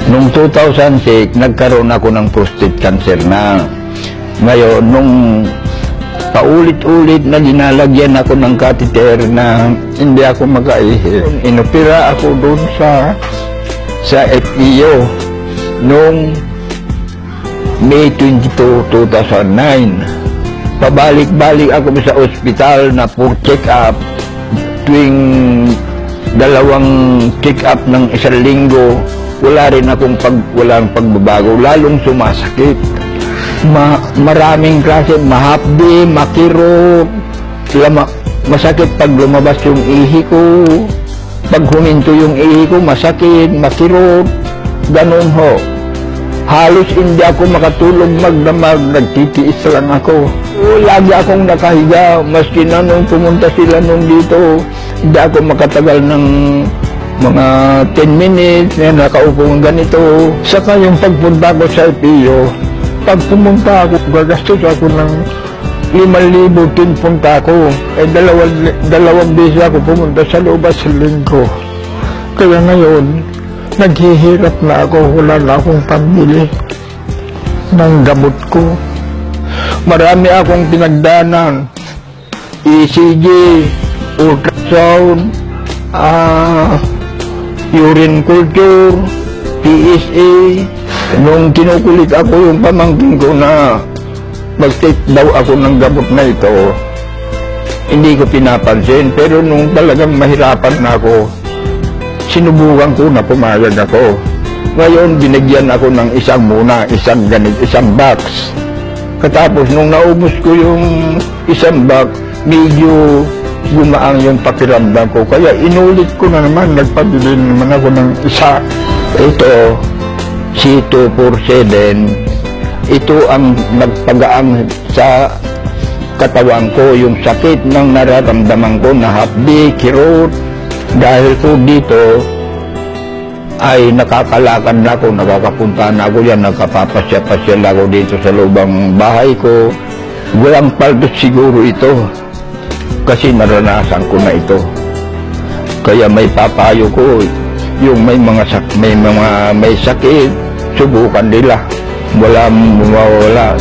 Noong 2006, nagkaroon ako ng prostate cancer na. Ngayon, nung paulit-ulit na dinalagyan ako ng catheter na hindi ako makaihi. Inopera ako doon sa FEO noong May 22, 2009. Pabalik-balik ako sa ospital na for check-up tuwing 2 check-up ng 1 linggo. Wala rin akong walang pagbabago, lalong sumasakit. Maraming klase, mahapdi, makirot, masakit pag lumabas yung ihi ko, pag huminto yung ihi ko, masakit, makirot, ganun ho. Halos hindi ako makatulog magdamag, nagtitiis lang ako. Lagi akong nakahiga, maski na nung pumunta sila nung dito, hindi ako makatagal ng mga 10 minutes na nakaupo ng ganito. Saka yung pagpunta ko sa FEO, pag pumunta ako, gagastos ako ng 5,000 pinpunta ako. Dalawang beses ako pumunta sa loob sa linggo. Kaya ngayon, naghihirap na ako, wala na akong pambili ng gamot ko. Marami akong pinagdanan, ECG, ultrasound, urine culture, PSA. Nung kinukulit ako yung pamangkin ko na mag-take daw ako ng gamot na ito, hindi ko pinapansin. Pero nung talagang mahirapan na ako, sinubukan ko na pumayag ako. Ngayon, binigyan ako ng isang box. Katapos, nung naubos ko yung isang box, medyo gumaang yung pakiramdam ko. Kaya inulit ko na naman, nagpabili naman ako ng isa. Ito, C247, ito ang nagpagaang sa katawan ko, yung sakit ng nararamdaman ko na hapdi, kirot. Dahil ko dito ay nakakalakad na ako, nakakapunta na ako yan, nakapapasya-pasya ako dito sa lubang bahay ko. Walang paldos siguro ito kasi naranasan ko na ito. Kaya may papayo ko, yung may sakit, subukan nila. Walang mawawala.